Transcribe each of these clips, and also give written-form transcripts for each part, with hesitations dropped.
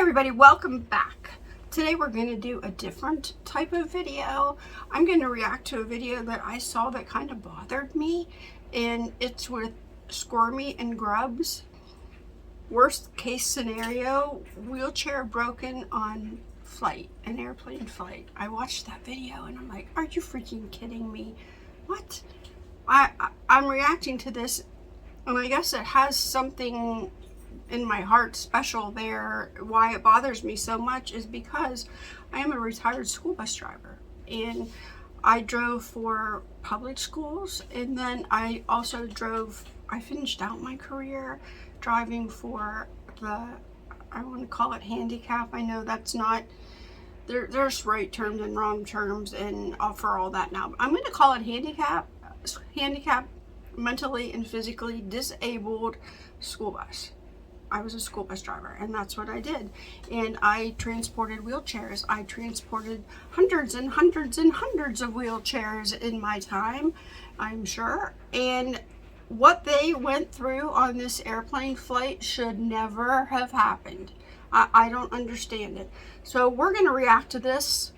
everybody, welcome back. Today we're going to do a different type of video. I'm going to react to a video that I saw that kind of bothered me, and it's with Squirmy and Grubs. Worst case scenario, wheelchair broken on flight, an airplane flight. I watched that video and I'm like, are you freaking kidding me? What? I'm reacting to this, and I guess it has something in my heart special there. Why it bothers me so much is because I am a retired school bus driver, and I drove for public schools, and then I also I finished out my career driving for I want to call it handicap. I know that's not, there's right terms and wrong terms and for all that now. I'm going to call it handicap mentally and physically disabled school bus. I was a school bus driver, and that's what I did. And I transported wheelchairs. I transported hundreds and hundreds and hundreds of wheelchairs in my time, I'm sure. And what they went through on this airplane flight should never have happened. I don't understand it. So we're going to react to this.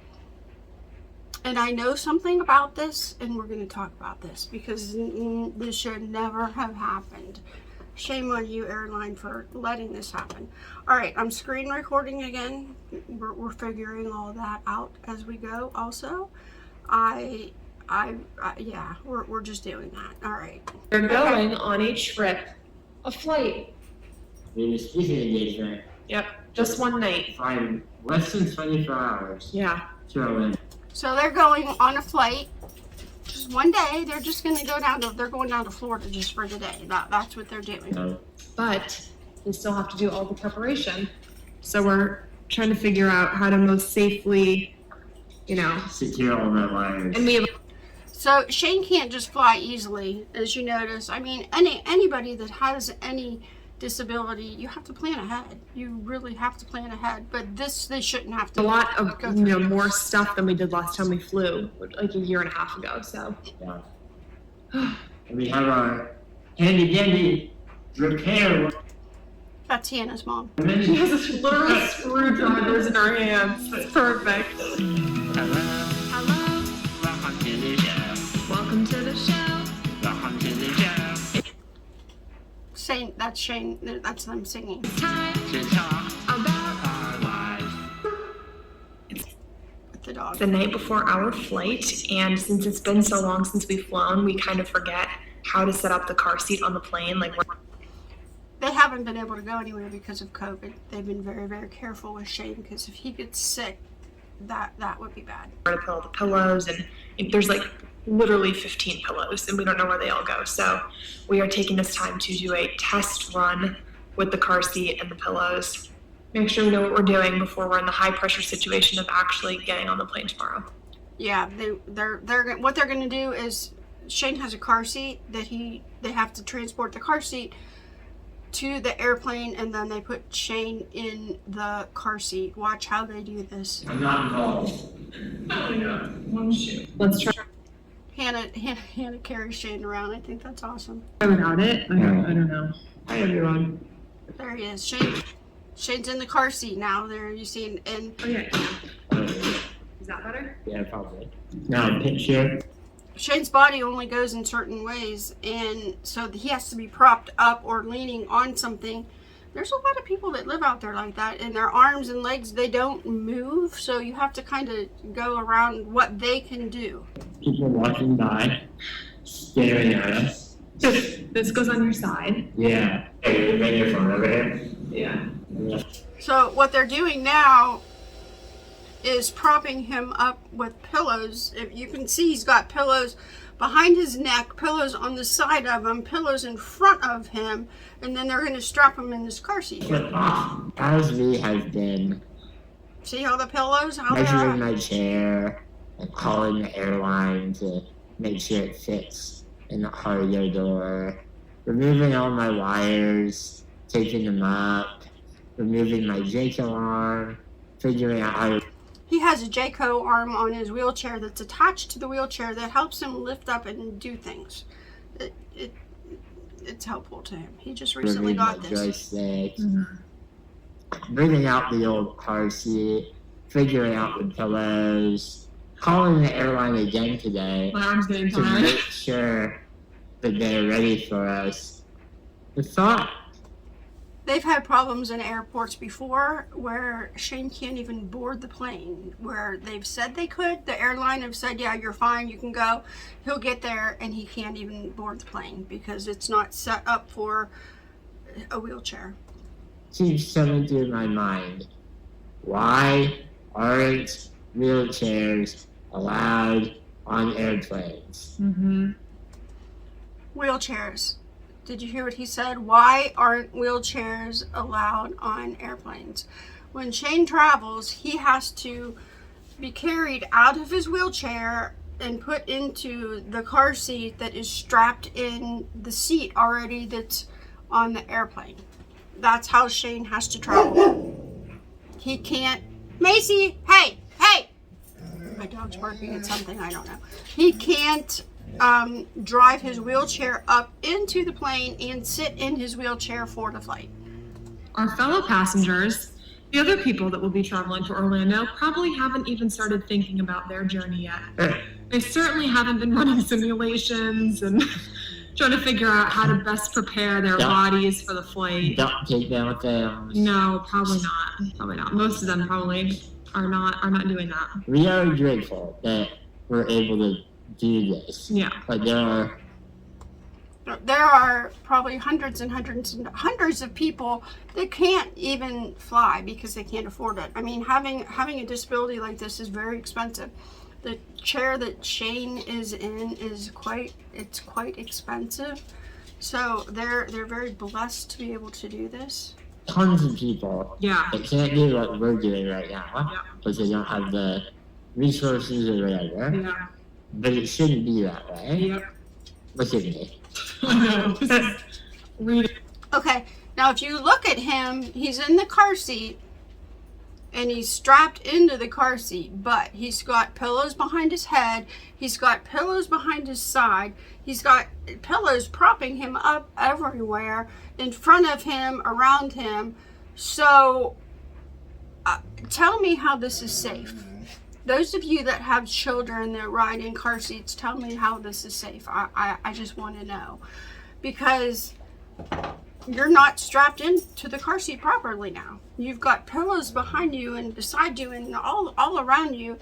And I know something about this, and we're going to talk about this because this should never have happened. Shame on you, airline, for letting this happen. All right, I'm screen recording again. We're figuring all that out as we go. Also, yeah, we're just doing that. All right. They're going on a trip, a flight. Maybe speaking engagement. Yep, just one night. Fine, less than 24 hours. Yeah. Throw in. So they're going on a flight. Just one day. They're just going to go down to. They're going down to Florida just for the day. That's what they're doing. No. But they still have to do all the preparation. So we're trying to figure out how to most safely, Secure all my wires. And we have. So Shane can't just fly easily, as you notice. I mean, anybody that has any disability, you have to plan ahead. You really have to plan ahead. But they shouldn't have to. A lot of more stuff than we did last time we flew, like a year and a half ago. So. Yeah. And we have our handy dandy repair. That's Hannah's mom. She has literal screwdrivers in her hands. It's perfect. Hello. Welcome to the show. Welcome to the show. Welcome to the show. That's Shane. That's them singing. Time To talk about our lives. With the dog. the night before our flight, and since it's been so long since we've flown, we kind of forget how to set up the car seat on the plane. They haven't been able to go anywhere because of COVID. They've been very, very careful with Shane, because if he gets sick, that would be bad. where to put all the pillows, and there's literally 15 pillows, and we don't know where they all go. So we are taking this time to do a test run with the car seat and the pillows. Make sure we know what we're doing before we're in the high pressure situation of actually getting on the plane tomorrow. Yeah, what they're going to do is, Shane has a car seat that they have to transport the car seat to the airplane, and then they put Shane in the car seat. Watch how they do this. I'm not involved. Oh my god, one shoe. Let's try Hannah carries Shane around. I think that's awesome. without it. I don't know. Hi everyone. There he is. Shane's in the car seat now. There you see, and Oh yeah. Is that better? Yeah, probably. Now, picture. Shane's body only goes in certain ways, and so he has to be propped up or leaning on something. There's a lot of people that live out there like that, and their arms and legs, they don't move, so you have to kind of go around what they can do. People walking by, staring at us. This goes on your side. Yeah. Hey, you made your phone over here? Yeah. Yeah. So what they're doing now is propping him up with pillows. If you can see, he's got pillows behind his neck, pillows on the side of him, pillows in front of him, and then they're going to strap him in this car seat. Ashley has been See all the pillows? How they measuring are? my chair and calling the airline to make sure it fits in the cargo door, removing all my wires, taking them up, removing my Jaco arm, figuring out how to. He has a Jaco arm on his wheelchair that's attached to the wheelchair that helps him lift up and do things. It's helpful to him. He just recently remove my got this. joystick, bringing out the old car seat, figuring out the pillows, calling the airline again today My arm's getting to tired. make sure that they're ready for us. The thought, They've had problems in airports before where Shane can't even board the plane, where they've said they could. The airline have said, yeah, you're fine, you can go. He'll get there and he can't even board the plane because it's not set up for a wheelchair. keeps coming through my mind. Why aren't wheelchairs allowed on airplanes? Mm-hmm. Wheelchairs. Did you hear what he said? Why aren't wheelchairs allowed on airplanes? When Shane travels, he has to be carried out of his wheelchair and put into the car seat that is strapped in the seat already that's on the airplane. That's how Shane has to travel. He can't. Macy, hey, hey! My dog's barking at something, I don't know. He can't drive his wheelchair up into the plane and sit in his wheelchair for the flight. Our fellow passengers, the other people that will be traveling to Orlando, probably haven't even started thinking about their journey yet. They certainly haven't been running simulations and trying to figure out how to best prepare their bodies for the flight. Don't take them with them. No, probably not. Probably not. Most of them probably are not doing that. We are grateful that we're able to do this. Yeah. But there are probably hundreds and hundreds and hundreds of people that can't even fly because they can't afford it. I mean, having a disability like this is very expensive. The chair that Shane is in is quite expensive. So they're very blessed to be able to do this. tons of people Yeah. that can't do what we're doing right now because they don't have the resources or whatever. Yeah. But it shouldn't be that way. Yep. Look at me. Okay, now if you look at him, he's in the car seat and he's strapped into the car seat, but he's got pillows behind his head, he's got pillows behind his side, he's got pillows propping him up everywhere, in front of him, around him. So tell me how this is safe. Those of you that have children that ride in car seats, tell me how this is safe. I just want to know. Because you're not strapped into the car seat properly now. You've got pillows behind you and beside you and all around you.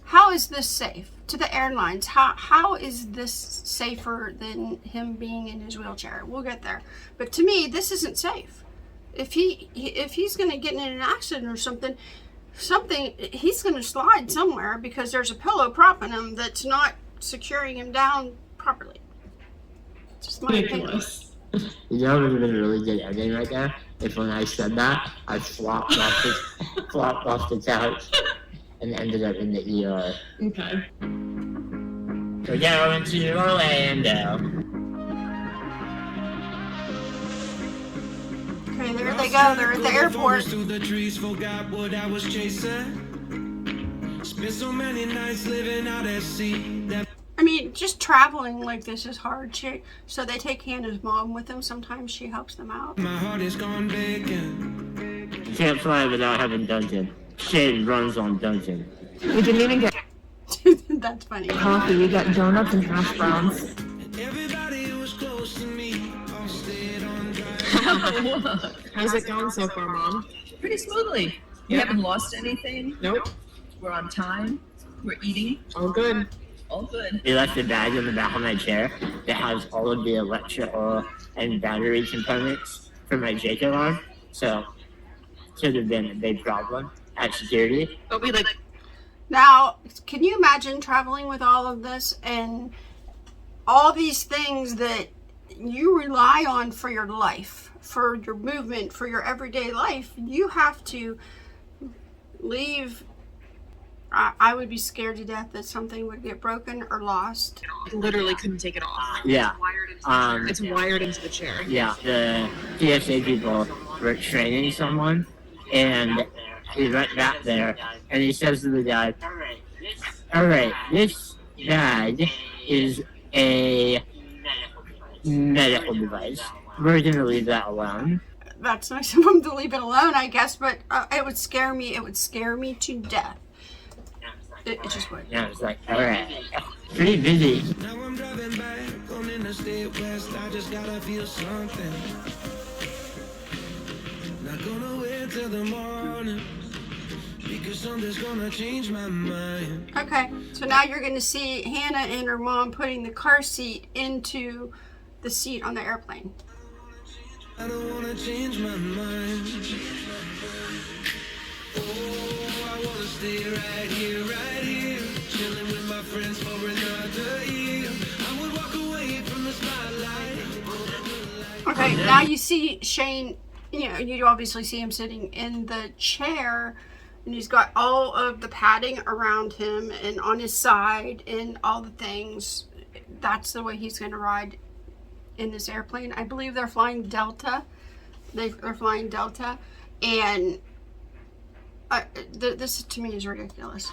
How is this safe? To the airlines, how is this safer than him being in his wheelchair? We'll get there. But to me, this isn't safe. If he's going to get in an accident or something, he's going to slide somewhere because there's a pillow propping him that's not securing him down properly. It's just my opinion. You know, it would have been a really good ending right there if when I said that, I flopped off the couch and ended up in the ER. Okay. We're going to Orlando. Okay, there they go. They're at the airport. Through the trees, forgot what I was chasing. Spent so many nights living out at sea. I mean, just traveling like this is hard. So they take Hannah's mom with them. Sometimes she helps them out. My heart is gone vacant. You can't fly without having Dungeon. Shane runs on Dungeon. We didn't even get That's funny. coffee. We got donuts and hash browns. Everybody who was close to me all stayed on dry. How's it going so far, Mom? Pretty smoothly. We haven't lost anything. Nope. We're on time. We're eating. All good. All good. They left a bag in the back of my chair that has all of the electrical and battery components for my Jake alarm. So, should have been a big problem at security. But we like. Now, can you imagine traveling with all of this and all these things that you rely on for your life, for your movement, for your everyday life? You have to leave. I would be scared to death that something would get broken or lost. Literally couldn't take it off. Yeah. It's wired into the chair. Yeah, the TSA people were training someone, and he went back there, and he says to the guy, all right, this bag is a medical device. We're going to leave that alone. that's nice of him to leave it alone, I guess, but it would scare me. It would scare me to death. It just would. Yeah, it's like, alright. Pretty busy. Now I'm driving back on Interstate West. I just gotta feel something. Not gonna wait till the morning because something's gonna change my mind. Okay, so now you're going to see Hannah and her mom putting the car seat into the seat on the airplane. I don't wanna change my mind. Oh, I wanna stay right here, chilling with my friends for another year. I would walk away from the spotlight. Okay, now you see Shane, you obviously see him sitting in the chair, and he's got all of the padding around him and on his side and all the things. That's the way he's going to ride in this airplane. I believe they're flying Delta. They're flying Delta, and this to me is ridiculous.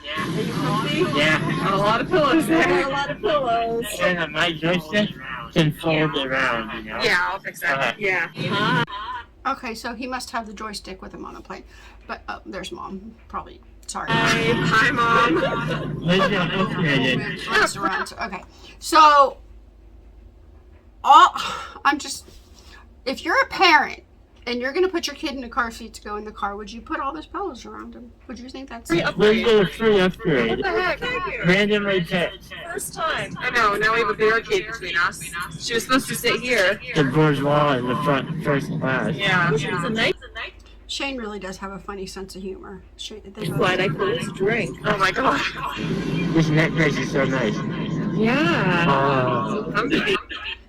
Yeah. A lot of pillows there. A lot of pillows. And my joystick can fold around, you know? Yeah, I'll fix that. Yeah. Okay, so he must have the joystick with him on the plane. But there's Mom. Probably. Sorry. Hi, Mom. Looks around. Okay, so if you're a parent and you're going to put your kid in a car seat to go in the car, would you put all those pillows around him? Would you think that's We're doing a free upgrade. What the heck? Thank you. Randomly picked. First time. I know. Now we have a barricade between us. She was supposed to sit here. The bourgeois in the front first class. Yeah. It's a nice. Shane really does have a funny sense of humor. Glad I closed drink. Oh my god. This necklace is so nice. Yeah. Oh.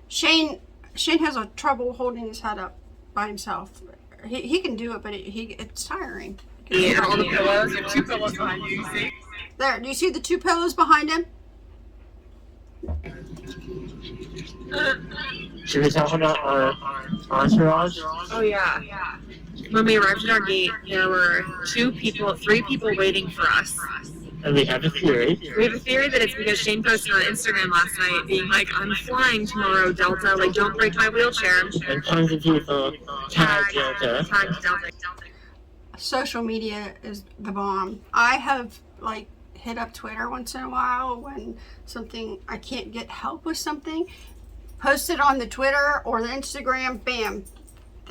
Shane has a trouble holding his head up by himself. He can do it, but it's tiring. Yeah, all the pillows. You have two pillows behind you, see? There, do you see the two pillows behind him? Should we talk about our entourage? Oh yeah. When we arrived at our gate, there were three people waiting for us. And we have a theory. We have a theory that it's because Shane posted on Instagram last night being like, I'm flying tomorrow, Delta, like don't break my wheelchair. And tons of people tag Delta. Tag Delta. Social media is the bomb. I have hit up Twitter once in a while when I can't get help with something. Post it on the Twitter or the Instagram, bam.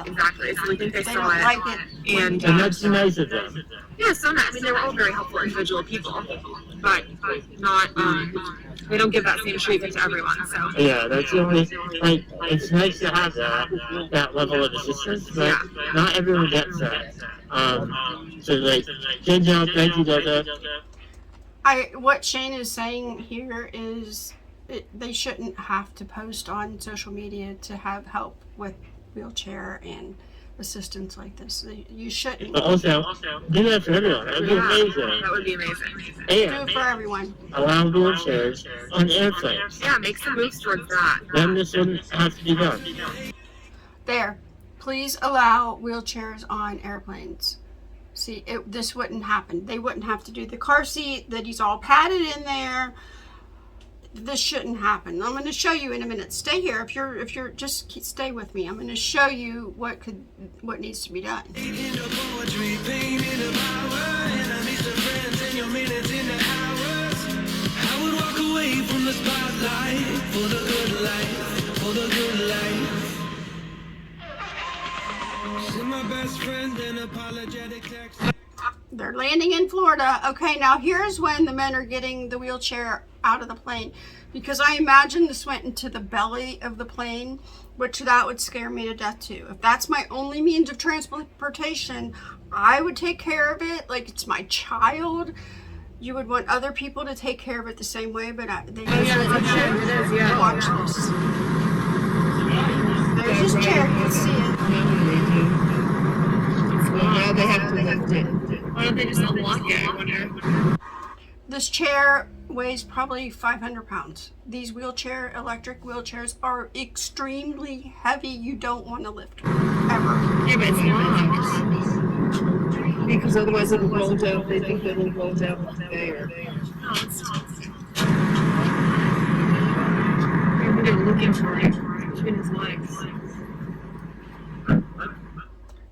Exactly. So we think they They saw don't it. like it. And that's nice of them. yeah, so nice. I mean, they were all very helpful individual people, but not. We don't give that same treatment to everyone. So Yeah, that's the only, it's nice to have that level of assistance, but not everyone gets that. So good job, thank you, Delta. What Shane is saying here is they shouldn't have to post on social media to have help with wheelchair and assistance like this. You shouldn't. But also, do that for everyone. That would be amazing. that would be amazing. Do And it for everyone. allow wheelchairs on airplanes. Yeah, make some moves towards that. Then this wouldn't have to be done. There. Please allow wheelchairs on airplanes. See, this wouldn't happen. They wouldn't have to do the car seat, that he's all padded in there. This shouldn't happen. I'm going to show you in a minute. Stay here. If you're just stay with me. I'm going to show you what needs to be done. I would walk away from the spotlight for the good life, for the good life. See my best friend and apologetic text. They're landing in Florida. Okay, now here's when the men are getting the wheelchair out of the plane, because I imagine this went into the belly of the plane, which that would scare me to death too. If that's my only means of transportation, I would take care of it like it's my child. You would want other people to take care of it the same way, but they usually do. Watch this. There's his chair. You can see it. Now they have to lift it. Why don't they just unlock it? I wonder. This chair weighs probably 500 pounds. These electric wheelchairs are extremely heavy. You don't want to lift ever. Yeah, but it's locked. Because otherwise it'll roll down. They think it'll roll down there. No, it's not. Maybe they're looking for it between his legs.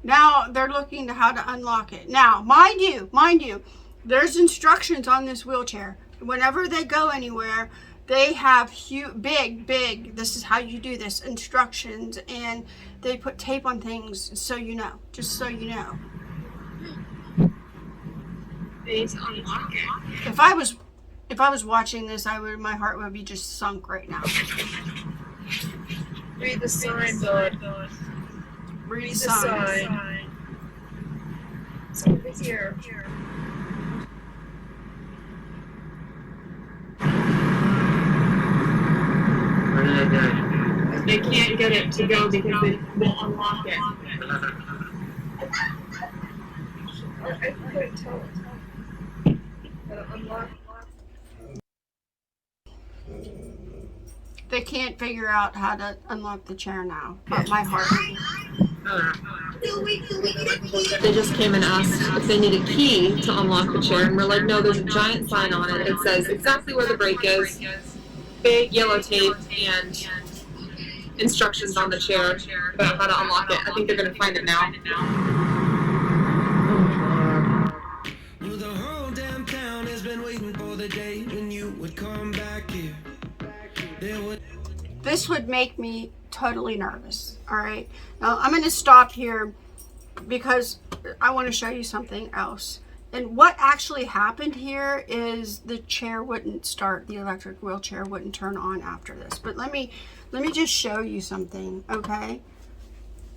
Now they're looking to how to unlock it. Now, mind you, there's instructions on this wheelchair. Whenever they go anywhere, they have big, this is how you do this, instructions, and they put tape on things so you know, just so you know. They need to unlock it. If I was watching this, my heart would be just sunk right now. Read the sign, bud. Read The signs. sign. It's over here. What are they doing? They can't get it to go because they won't unlock it. I couldn't tell. Unlock. They can't figure out how to unlock the chair now. But my heart. They just came and asked if they need a key to unlock the chair, and we're like, no, there's a giant sign on it. It says exactly where the brake is, big yellow tape, and instructions on the chair about how to unlock it. I think they're going to find it now. Well, the whole damn town has been waiting for the day when you would come back here. This would make me totally nervous. All right. Now I'm going to stop here because I want to show you something else. And what actually happened here is the chair wouldn't start. The electric wheelchair wouldn't turn on after this. But let me just show you something. Okay.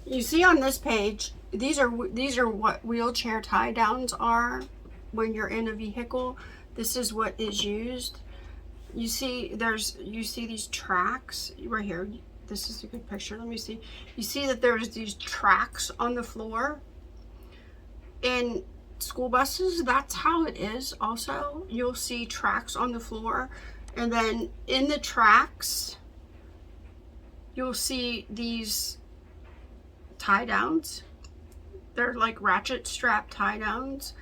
You see on this page, these are what wheelchair tie downs are when you're in a vehicle. This is what is used. You see these tracks right here. This is a good picture. Let me see. You see that there's these tracks on the floor. In school buses, that's how it is also. You'll see tracks on the floor. And then in the tracks, you'll see these tie downs. They're like ratchet strap tie downs.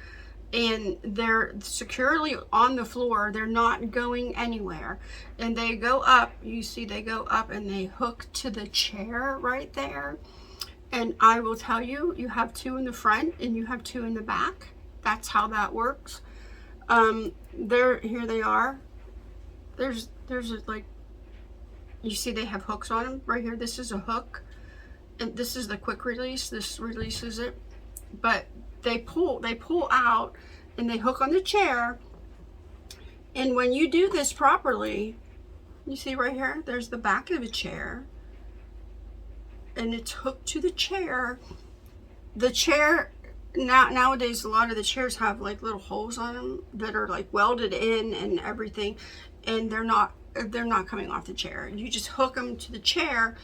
And they're securely on the floor. They're not going anywhere. And they go up. You see they go up and they hook to the chair right there. And I will tell you, you have two in the front and you have two in the back. That's how that works. Here they are. There's like, you see they have hooks on them right here. This is a hook. And this is the quick release. This releases it. But they pull out and they hook on the chair. And when you do this properly, you see right here, there's the back of a chair and it's hooked to the chair. The chair, nowadays a lot of the chairs have like little holes on them that are like welded in and everything, and they're not coming off the chair. You just hook them to the chair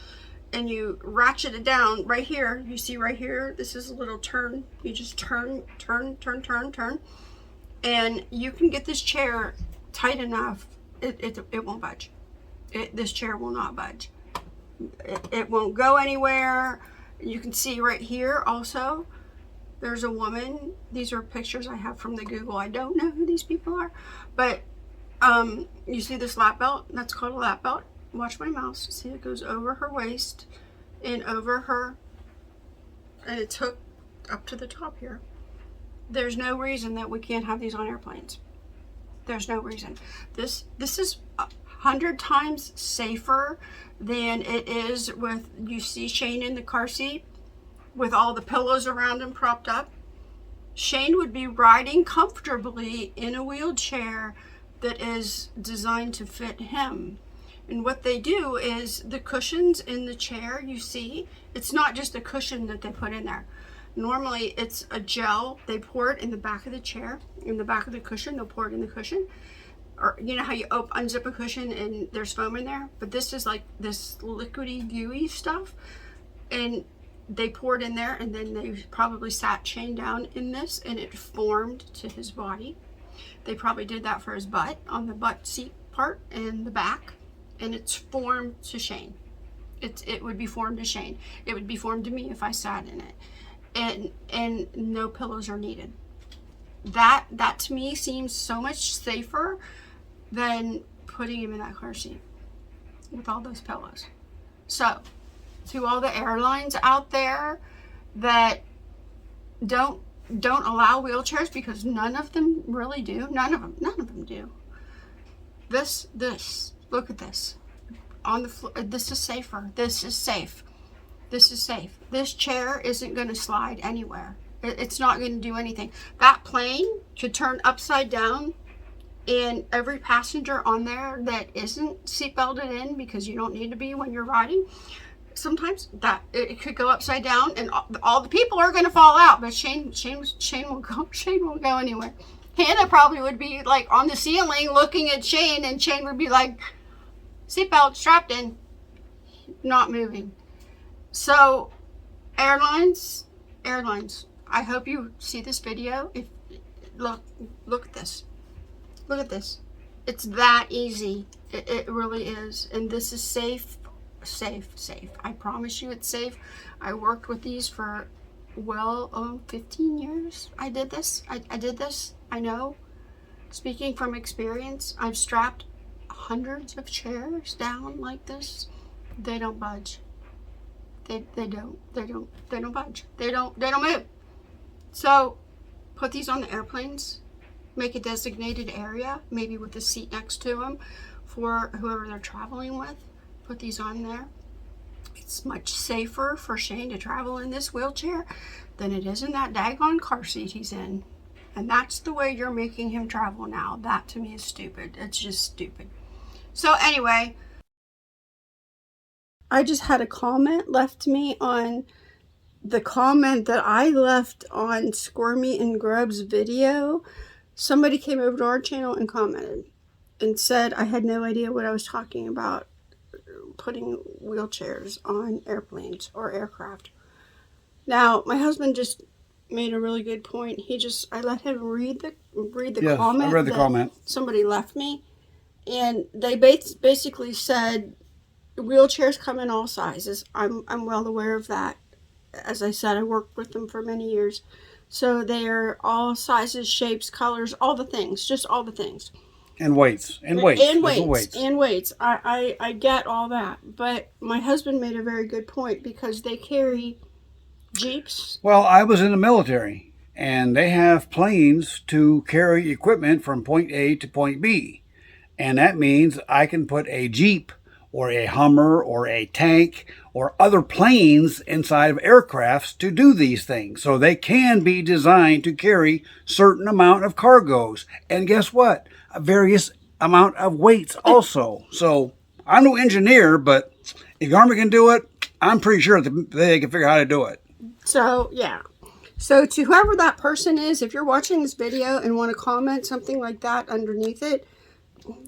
and you ratchet it down right here. You see right here, this is a little turn. You just turn, and you can get this chair tight enough. It won't budge. This chair will not budge. It won't go anywhere. You can see right here also, there's a woman. These are pictures I have from the Google. I don't know who these people are, but you see this lap belt? That's called a lap belt. Watch my mouse. See, it goes over her waist and over her, and it's hooked up to the top here. There's no reason that we can't have these on airplanes. There's no reason. This is 100 times safer than it is with, you see Shane in the car seat with all the pillows around him propped up. Shane would be riding comfortably in a wheelchair that is designed to fit him. And what they do is the cushions in the chair, you see, it's not just a cushion that they put in there. Normally it's a gel. They pour it in the back of the chair, in the back of the cushion. They'll pour it in the cushion. Or you know how you unzip a cushion and there's foam in there? But this is like this liquidy, gooey stuff. And they pour it in there, and then they probably sat Shane down in this and it formed to his body. They probably did that for his butt, on the butt seat part and the back. And it's formed to Shane. It would be formed to Shane. It would be formed to me if I sat in it. And no pillows are needed. That to me seems so much safer than putting him in that car seat with all those pillows. So, to all the airlines out there that don't allow wheelchairs, because none of them really do. None of them do. This, look at this. On the floor, this is safer. This is safe. This is safe. This chair isn't going to slide anywhere. It's not going to do anything. That plane could turn upside down, and every passenger on there that isn't seatbelted in, because you don't need to be when you're riding, sometimes that it could go upside down, and all the people are going to fall out. But Shane won't go anywhere. Hannah probably would be like on the ceiling looking at Shane, and Shane would be like, seatbelt strapped in, not moving. So, airlines, I hope you see this video. Look at this. Look at this. It's that easy. It really is. And this is safe. I promise you it's safe. I worked with these for 15 years. I did this. I know. Speaking from experience, I've strapped hundreds of chairs down like this. They don't budge. They don't budge. They don't move. So put these on the airplanes. Make a designated area, maybe with a seat next to them for whoever they're traveling with. Put these on there. It's much safer for Shane to travel in this wheelchair than it is in that daggone car seat he's in. And that's the way you're making him travel now. That to me is stupid. It's just stupid. So anyway, I just had a comment left to me on the comment that I left on Squirmy and Grubs video. Somebody came over to our channel and commented and said I had no idea what I was talking about, putting wheelchairs on airplanes or aircraft. Now, my husband just made a really good point. I let him read the comment. I read the comment. Somebody left me, and they basically said wheelchairs come in all sizes. I'm well aware of that. As I said, I worked with them for many years. So they are all sizes, shapes, colors, all the things, just all the things. And weights. And weights. I get all that. But my husband made a very good point, because they carry Jeeps. Well, I was in the military, and they have planes to carry equipment from point A to point B. And that means I can put a Jeep or a Hummer or a tank or other planes inside of aircrafts to do these things. So they can be designed to carry certain amount of cargoes. And guess what? A various amount of weights also. So I'm no engineer, but if the Army can do it, I'm pretty sure that they can figure out how to do it. So, yeah. So to whoever that person is, if you're watching this video and want to comment something like that underneath it,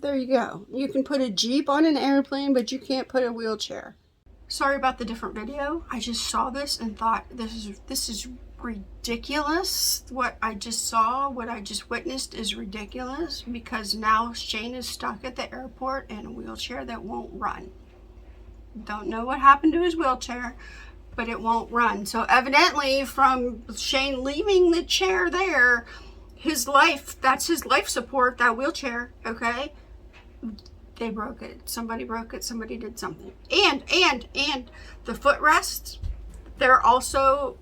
there you go. You can put a Jeep on an airplane, but you can't put a wheelchair. Sorry about the different video. I just saw this and thought, this is ridiculous. What I just saw, what I just witnessed is ridiculous, because now Shane is stuck at the airport in a wheelchair that won't run. Don't know what happened to his wheelchair, but it won't run. So evidently from Shane leaving the chair there, his life, that's his life support, that wheelchair, okay? They broke it. Somebody broke it. Somebody did something. And the footrests, they're also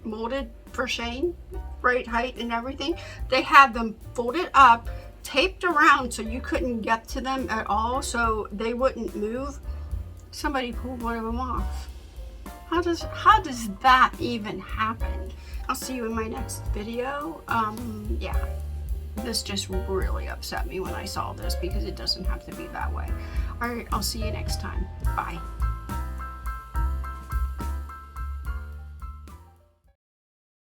molded for Shane, right height and everything. They had them folded up, taped around so you couldn't get to them at all, so they wouldn't move. Somebody pulled one of them off. How does that even happen? I'll see you in my next video. Yeah, this just really upset me when I saw this, because it doesn't have to be that way. All right, I'll see you next time. Bye.